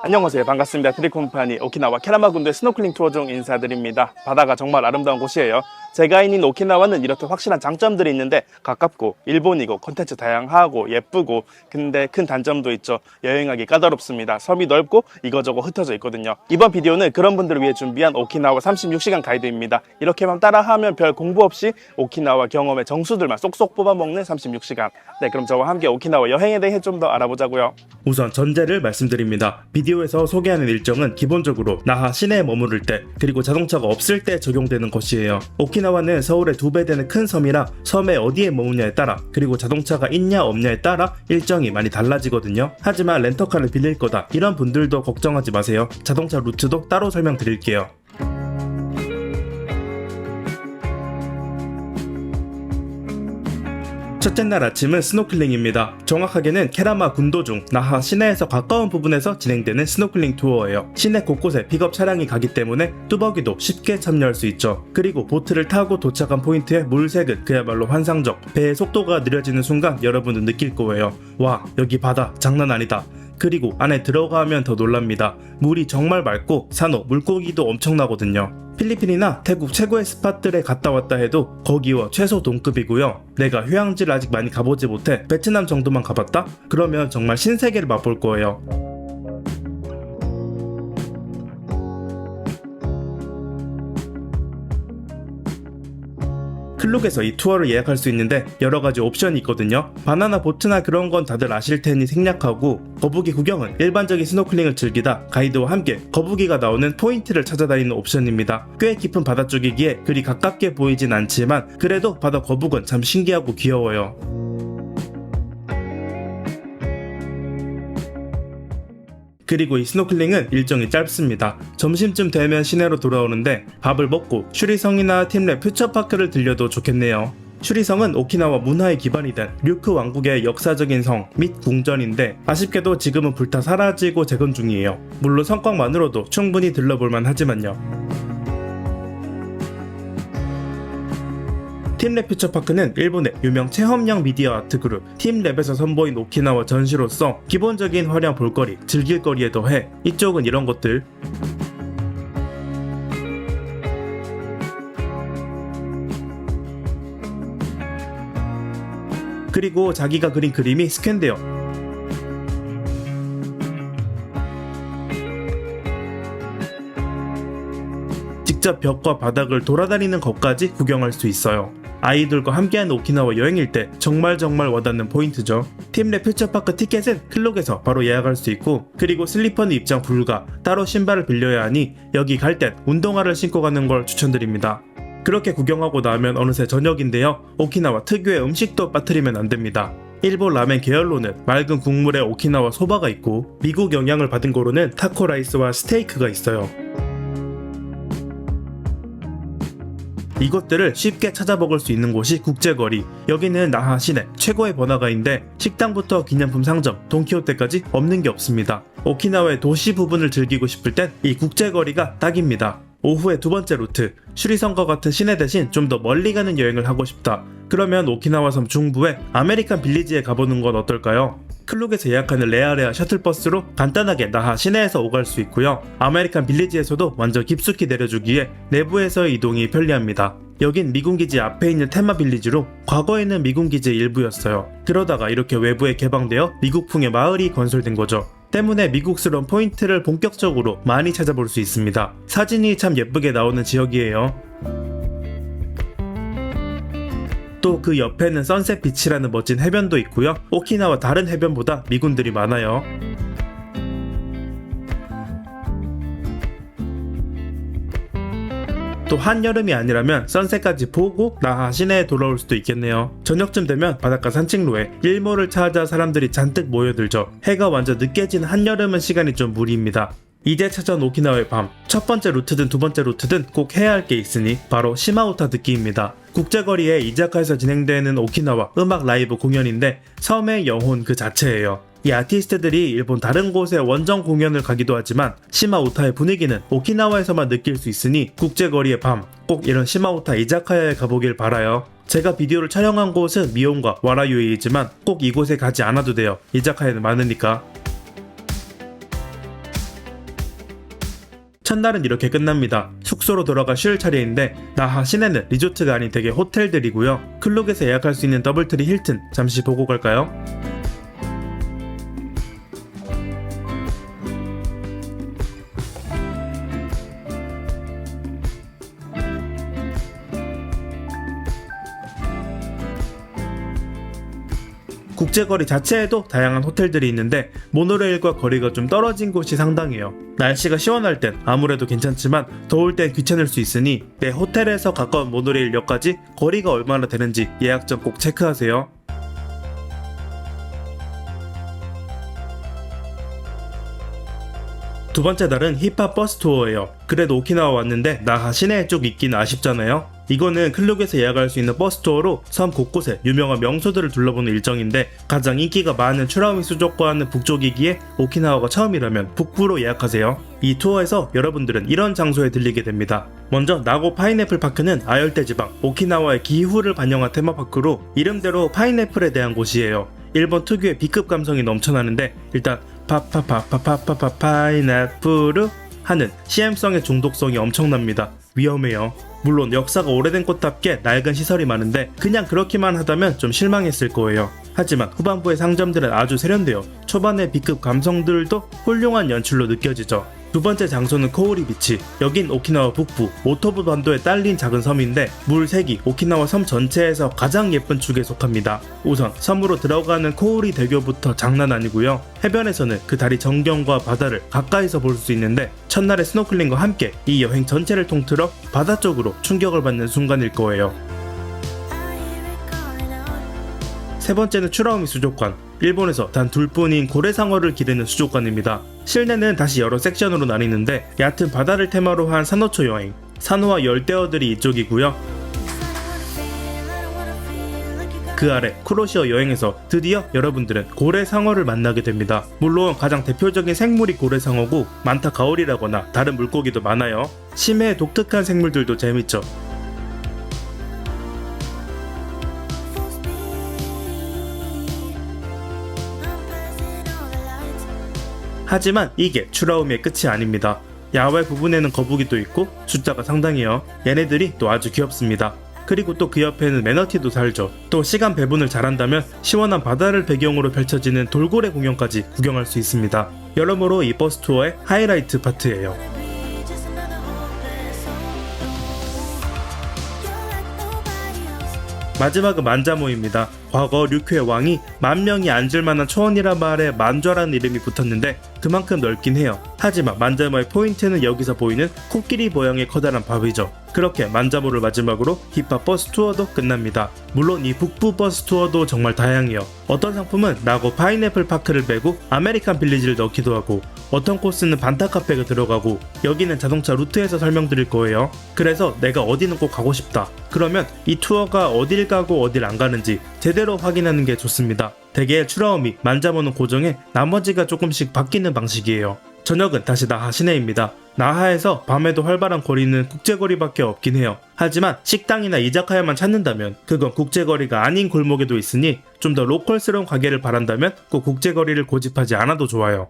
안녕하세요. 반갑습니다. 트립컴퍼니 오키나와 캐나마 군도의 스노클링 투어 중 인사드립니다. 바다가 정말 아름다운 곳이에요. 제가 있는 오키나와는 이렇듯 확실한 장점들이 있는데 가깝고 일본이고 콘텐츠 다양하고 예쁘고, 근데 큰 단점도 있죠. 여행하기 까다롭습니다. 섬이 넓고 이거저거 흩어져 있거든요. 이번 비디오는 그런 분들을 위해 준비한 오키나와 36시간 가이드입니다. 이렇게만 따라하면 별 공부 없이 오키나와 경험의 정수들만 쏙쏙 뽑아먹는 36시간. 네, 그럼 저와 함께 오키나와 여행에 대해 좀 더 알아보자고요. 우선 전제를 말씀드립니다. 비디오에서 소개하는 일정은 기본적으로 나하 시내에 머무를 때, 그리고 자동차가 없을 때 적용되는 것이에요. 오키나와는 서울의 2배 되는 큰 섬이라 섬에 어디에 머무냐에 따라, 그리고 자동차가 있냐 없냐에 따라 일정이 많이 달라지거든요. 하지만 렌터카를 빌릴 거다 이런 분들도 걱정하지 마세요. 자동차 루트도 따로 설명드릴게요. 첫째 날 아침은 스노클링입니다. 정확하게는 케라마 군도 중 나하 시내에서 가까운 부분에서 진행되는 스노클링 투어예요. 시내 곳곳에 픽업 차량이 가기 때문에 뚜벅이도 쉽게 참여할 수 있죠. 그리고 보트를 타고 도착한 포인트의 물색은 그야말로 환상적. 배의 속도가 느려지는 순간 여러분도 느낄 거예요. 와, 여기 바다 장난 아니다. 그리고 안에 들어가면 더 놀랍니다. 물이 정말 맑고 산호, 물고기도 엄청나거든요. 필리핀이나 태국 최고의 스팟들에 갔다 왔다 해도 거기와 최소 동급이고요. 내가 휴양지를 아직 많이 가보지 못해 베트남 정도만 가봤다? 그러면 정말 신세계를 맛볼 거예요. 클룩에서 이 투어를 예약할 수 있는데 여러가지 옵션이 있거든요. 바나나 보트나 그런 건 다들 아실 테니 생략하고, 거북이 구경은 일반적인 스노클링을 즐기다 가이드와 함께 거북이가 나오는 포인트를 찾아다니는 옵션입니다. 꽤 깊은 바다 쪽이기에 그리 가깝게 보이진 않지만 그래도 바다 거북은 참 신기하고 귀여워요. 그리고 이 스노클링은 일정이 짧습니다. 점심쯤 되면 시내로 돌아오는데 밥을 먹고 슈리성이나 팀랩 퓨처파크를 들려도 좋겠네요. 슈리성은 오키나와 문화의 기반이 된 류크 왕국의 역사적인 성 및 궁전인데 아쉽게도 지금은 불타 사라지고 재건 중이에요. 물론 성곽만으로도 충분히 들러볼만 하지만요. 팀랩 퓨처파크는 일본의 유명 체험형 미디어 아트 그룹 팀랩에서 선보인 오키나와 전시로서 기본적인 화려한 볼거리, 즐길거리에 더해 이쪽은 이런 것들. 그리고 자기가 그린 그림이 스캔돼요. 직접 벽과 바닥을 돌아다니는 것까지 구경할 수 있어요. 아이들과 함께하는 오키나와 여행일 때 정말 와닿는 포인트죠. 팀랩 퓨처파크 티켓은 클룩에서 바로 예약할 수 있고, 그리고 슬리퍼는 입장 불가, 따로 신발을 빌려야 하니 여기 갈 땐 운동화를 신고 가는 걸 추천드립니다. 그렇게 구경하고 나면 어느새 저녁인데요. 오키나와 특유의 음식도 빠뜨리면 안 됩니다. 일본 라멘 계열로는 맑은 국물에 오키나와 소바가 있고, 미국 영향을 받은 거로는 타코 라이스와 스테이크가 있어요. 이것들을 쉽게 찾아 먹을 수 있는 곳이 국제거리. 여기는 나하 시내 최고의 번화가인데 식당부터 기념품 상점, 돈키호테까지 없는 게 없습니다. 오키나와의 도시 부분을 즐기고 싶을 땐 이 국제거리가 딱입니다. 오후의 두 번째 루트, 슈리성과 같은 시내 대신 좀 더 멀리 가는 여행을 하고 싶다. 그러면 오키나와 섬 중부의 아메리칸 빌리지에 가보는 건 어떨까요? 클룩에서 예약하는 레아레아 셔틀버스로 간단하게 나하 시내에서 오갈 수 있고요. 아메리칸 빌리지에서도 완전 깊숙이 내려주기에 내부에서의 이동이 편리합니다. 여긴 미군기지 앞에 있는 테마 빌리지로 과거에는 미군기지의 일부였어요. 그러다가 이렇게 외부에 개방되어 미국풍의 마을이 건설된 거죠. 때문에 미국스러운 포인트를 본격적으로 많이 찾아볼 수 있습니다. 사진이 참 예쁘게 나오는 지역이에요. 또 그 옆에는 선셋 비치라는 멋진 해변도 있고요. 오키나와 다른 해변보다 미군들이 많아요. 또 한여름이 아니라면 선셋까지 보고 나하 시내에 돌아올 수도 있겠네요. 저녁쯤 되면 바닷가 산책로에 일몰을 찾아 사람들이 잔뜩 모여들죠. 해가 완전 늦게 진 한여름은 시간이 좀 무리입니다. 이제 찾아온 오키나와의 밤. 첫 번째 루트든 두 번째 루트든 꼭 해야 할 게 있으니 바로 시마우타 듣기입니다. 국제거리에 이자카에서 진행되는 오키나와 음악 라이브 공연인데 섬의 영혼 그 자체예요. 이 아티스트들이 일본 다른 곳에 원정 공연을 가기도 하지만 시마우타의 분위기는 오키나와에서만 느낄 수 있으니 국제거리의 밤, 꼭 이런 시마우타 이자카야에 가보길 바라요. 제가 비디오를 촬영한 곳은 미혼과 와라유이지만 꼭 이곳에 가지 않아도 돼요. 이자카야는 많으니까. 첫날은 이렇게 끝납니다. 숙소로 돌아가 쉴 차례인데 나하 시내는 리조트가 아닌 대개 호텔들이고요. 클룩에서 예약할 수 있는 더블트리 힐튼 잠시 보고 갈까요? 국제거리 자체에도 다양한 호텔들이 있는데 모노레일과 거리가 좀 떨어진 곳이 상당해요. 날씨가 시원할 땐 아무래도 괜찮지만 더울 땐 귀찮을 수 있으니 내 호텔에서 가까운 모노레일역까지 거리가 얼마나 되는지 예약 전 꼭 체크하세요. 두 번째 날은 힙합 버스 투어예요. 그래도 오키나와 왔는데 나하 시내 쪽 있긴 아쉽잖아요. 이거는 클룩에서 예약할 수 있는 버스 투어로 섬 곳곳에 유명한 명소들을 둘러보는 일정인데 가장 인기가 많은 추라우미 수족관은 북쪽이기에 오키나와가 처음이라면 북부로 예약하세요. 이 투어에서 여러분들은 이런 장소에 들리게 됩니다. 먼저 나고 파인애플 파크는 아열대 지방 오키나와의 기후를 반영한 테마파크로 이름대로 파인애플에 대한 곳이에요. 일본 특유의 B급 감성이 넘쳐나는데 일단 파파파파파파파 파인애플 하는 CM성의 중독성이 엄청납니다. 위험해요. 물론 역사가 오래된 곳답게 낡은 시설이 많은데 그냥 그렇기만 하다면 좀 실망했을 거예요. 하지만 후반부의 상점들은 아주 세련되어 초반의 B급 감성들도 훌륭한 연출로 느껴지죠. 두 번째 장소는 코오리 비치. 여긴 오키나와 북부 오토부 반도에 딸린 작은 섬인데 물색이 오키나와 섬 전체에서 가장 예쁜 축에 속합니다. 우선 섬으로 들어가는 코오리 대교부터 장난 아니고요. 해변에서는 그 다리 전경과 바다를 가까이서 볼 수 있는데 첫날의 스노클링과 함께 이 여행 전체를 통틀어 바다 쪽으로 충격을 받는 순간일 거예요. 세 번째는 추라우미 수족관. 일본에서 단 둘뿐인 고래상어를 기르는 수족관입니다. 실내는 다시 여러 섹션으로 나뉘는데 얕은 바다를 테마로 한 산호초 여행, 산호와 열대어들이 이쪽이고요. 그 아래 쿠로시어 여행에서 드디어 여러분들은 고래상어를 만나게 됩니다. 물론 가장 대표적인 생물이 고래상어고 많다 가오리라거나 다른 물고기도 많아요. 심해의 독특한 생물들도 재밌죠. 하지만 이게 추라우미의 끝이 아닙니다. 야외 부분에는 거북이도 있고 숫자가 상당해요. 얘네들이 또 아주 귀엽습니다. 그리고 또 그 옆에는 매너티도 살죠. 또 시간 배분을 잘한다면 시원한 바다를 배경으로 펼쳐지는 돌고래 공연까지 구경할 수 있습니다. 여러모로 이 버스 투어의 하이라이트 파트예요. 마지막은 만자모입니다. 과거 류큐의 왕이 10,000명이 앉을 만한 초원이란 말에 만좌라는 이름이 붙었는데 그만큼 넓긴 해요. 하지만 만자모의 포인트는 여기서 보이는 코끼리 모양의 커다란 바위죠. 그렇게 만자모를 마지막으로 힙합 버스 투어도 끝납니다. 물론 이 북부 버스 투어도 정말 다양해요. 어떤 상품은 나고 파인애플 파크를 빼고 아메리칸 빌리지를 넣기도 하고 어떤 코스는 반타 카페가 들어가고 여기는 자동차 루트에서 설명드릴 거예요. 그래서 내가 어디는 꼭 가고 싶다. 그러면 이 투어가 어딜 가고 어딜 안 가는지 제대로 확인하는 게 좋습니다. 대개 추라우미, 만자모는 고정해 나머지가 조금씩 바뀌는 방식이에요. 저녁은 다시 나하 시내입니다. 나하에서 밤에도 활발한 거리는 국제거리밖에 없긴 해요. 하지만 식당이나 이자카야만 찾는다면 그건 국제거리가 아닌 골목에도 있으니 좀 더 로컬스러운 가게를 바란다면 꼭 국제거리를 고집하지 않아도 좋아요.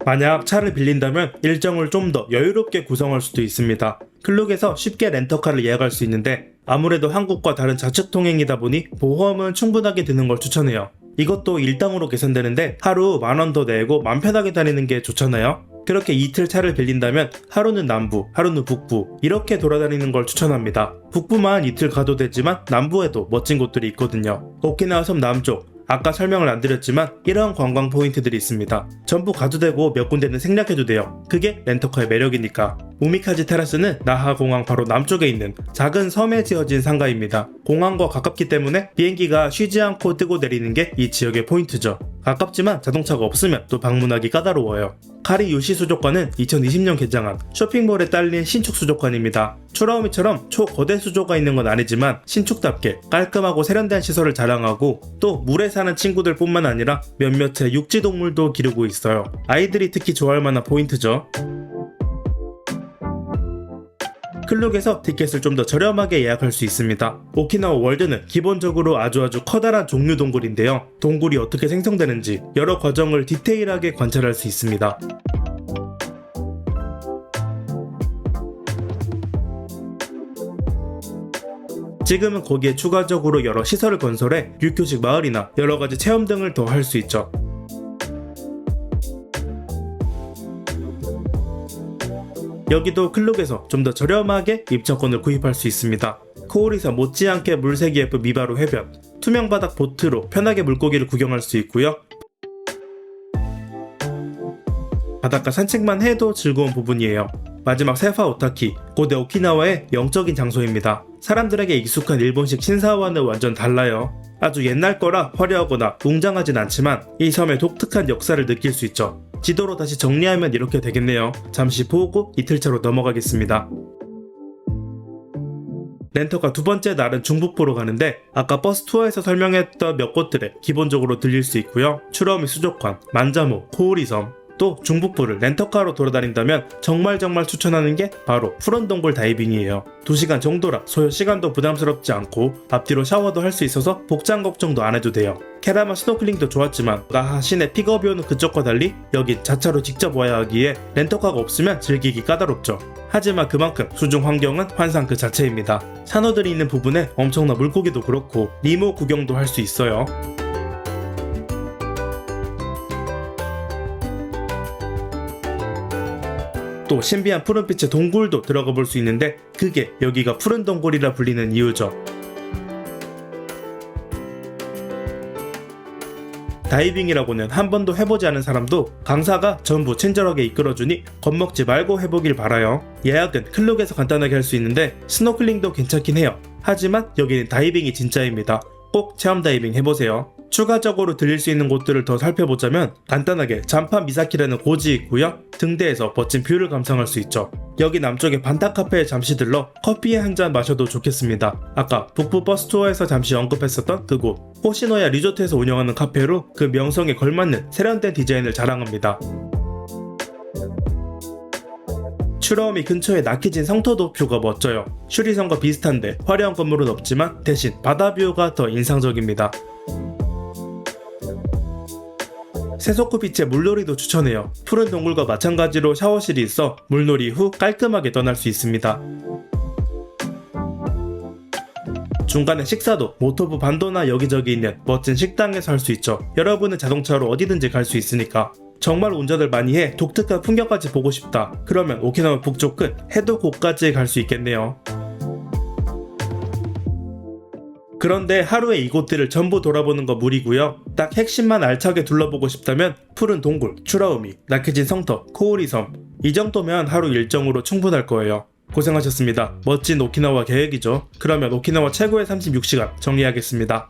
만약 차를 빌린다면 일정을 좀 더 여유롭게 구성할 수도 있습니다. 클룩에서 쉽게 렌터카를 예약할 수 있는데 아무래도 한국과 다른 좌측 통행이다 보니 보험은 충분하게 드는 걸 추천해요. 이것도 일당으로 계산되는데 하루 10,000원 더 내고 맘 편하게 다니는 게 좋잖아요. 그렇게 이틀 차를 빌린다면 하루는 남부, 하루는 북부 이렇게 돌아다니는 걸 추천합니다. 북부만 이틀 가도 되지만 남부에도 멋진 곳들이 있거든요. 오키나와 섬 남쪽 아까 설명을 안 드렸지만 이런 관광 포인트들이 있습니다. 전부 가도 되고 몇 군데는 생략해도 돼요. 그게 렌터카의 매력이니까. 우미카지 테라스는 나하 공항 바로 남쪽에 있는 작은 섬에 지어진 상가입니다. 공항과 가깝기 때문에 비행기가 쉬지 않고 뜨고 내리는 게 이 지역의 포인트죠. 가깝지만 자동차가 없으면 또 방문하기 까다로워요. 카리 요시 수족관은 2020년 개장한 쇼핑몰에 딸린 신축 수족관입니다. 추라우미처럼 초거대 수조가 있는 건 아니지만 신축답게 깔끔하고 세련된 시설을 자랑하고 또 물에 사는 친구들 뿐만 아니라 몇몇의 육지동물도 기르고 있어요. 아이들이 특히 좋아할 만한 포인트죠. 클룩에서 티켓을 좀 더 저렴하게 예약할 수 있습니다. 오키나와 월드는 기본적으로 아주 커다란 종류 동굴인데요. 동굴이 어떻게 생성되는지 여러 과정을 디테일하게 관찰할 수 있습니다. 지금은 거기에 추가적으로 여러 시설을 건설해 유교식 마을이나 여러가지 체험 등을 더 할 수 있죠. 여기도 클룩에서 좀 더 저렴하게 입장권을 구입할 수 있습니다. 코오리섬 못지않게 물색이 예쁜 미바루 해변, 투명 바닥 보트로 편하게 물고기를 구경할 수 있고요. 바닷가 산책만 해도 즐거운 부분이에요. 마지막 세파 오타키, 고대 오키나와의 영적인 장소입니다. 사람들에게 익숙한 일본식 신사와는 완전 달라요. 아주 옛날 거라 화려하거나 웅장하진 않지만 이 섬의 독특한 역사를 느낄 수 있죠. 지도로 다시 정리하면 이렇게 되겠네요. 잠시 보고 이틀차로 넘어가겠습니다. 렌터카 두 번째 날은 중북부로 가는데 아까 버스 투어에서 설명했던 몇 곳들에 기본적으로 들릴 수 있고요. 추러미 수족관, 만자모, 코오리섬, 또 중북부를 렌터카로 돌아다닌다면 정말 추천하는 게 바로 푸른 동굴 다이빙이에요. 2시간 정도라 소요 시간도 부담스럽지 않고 앞뒤로 샤워도 할 수 있어서 복장 걱정도 안 해도 돼요. 케라마 스노클링도 좋았지만 나하 시내 픽업이 오는 그쪽과 달리 여긴 자차로 직접 와야 하기에 렌터카가 없으면 즐기기 까다롭죠. 하지만 그만큼 수중 환경은 환상 그 자체입니다. 산호들이 있는 부분에 엄청난 물고기도 그렇고 리모 구경도 할 수 있어요. 또 신비한 푸른빛의 동굴도 들어가 볼 수 있는데 그게 여기가 푸른 동굴이라 불리는 이유죠. 다이빙이라고는 한 번도 해보지 않은 사람도 강사가 전부 친절하게 이끌어주니 겁먹지 말고 해보길 바라요. 예약은 클룩에서 간단하게 할 수 있는데 스노클링도 괜찮긴 해요. 하지만 여기는 다이빙이 진짜입니다. 꼭 체험 다이빙 해보세요. 추가적으로 들릴 수 있는 곳들을 더 살펴보자면 간단하게 잔파 미사키라는 고지 있고요. 등대에서 멋진 뷰를 감상할 수 있죠. 여기 남쪽에 반타 카페에 잠시 들러 커피 한 잔 마셔도 좋겠습니다. 아까 북부 버스 투어에서 잠시 언급했었던 그곳 호시노야 리조트에서 운영하는 카페로 그 명성에 걸맞는 세련된 디자인을 자랑합니다. 추러미 근처에 나키진 성터도 뷰가 멋져요. 슈리섬과 비슷한데 화려한 건물은 없지만 대신 바다뷰가 더 인상적입니다. 세소쿠 비치의 물놀이도 추천해요. 푸른 동굴과 마찬가지로 샤워실이 있어 물놀이 후 깔끔하게 떠날 수 있습니다. 중간에 식사도 모토부 반도나 여기저기 있는 멋진 식당에서 할 수 있죠. 여러분은 자동차로 어디든지 갈 수 있으니까. 정말 운전을 많이 해 독특한 풍경까지 보고 싶다. 그러면 오키나와 북쪽 끝 해도고까지 갈 수 있겠네요. 그런데 하루에 이곳들을 전부 돌아보는 거 무리고요. 딱 핵심만 알차게 둘러보고 싶다면 푸른 동굴, 추라우미, 나키진 성터, 코오리섬 이 정도면 하루 일정으로 충분할 거예요. 고생하셨습니다. 멋진 오키나와 계획이죠. 그러면 오키나와 최고의 36시간 정리하겠습니다.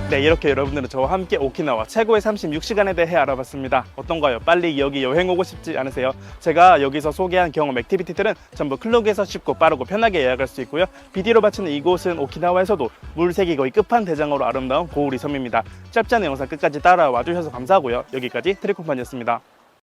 네, 이렇게 여러분들은 저와 함께 오키나와 최고의 36시간에 대해 알아봤습니다. 어떤가요? 빨리 여기 여행 오고 싶지 않으세요? 제가 여기서 소개한 경험 액티비티들은 전부 클룩에서 쉽고 빠르고 편하게 예약할 수 있고요. 비디오로 바치는 이곳은 오키나와에서도 물색이 거의 끝판대장으로 아름다운 고우리 섬입니다. 짧지 않은 영상 끝까지 따라와 주셔서 감사하고요. 여기까지 트리콤판이었습니다.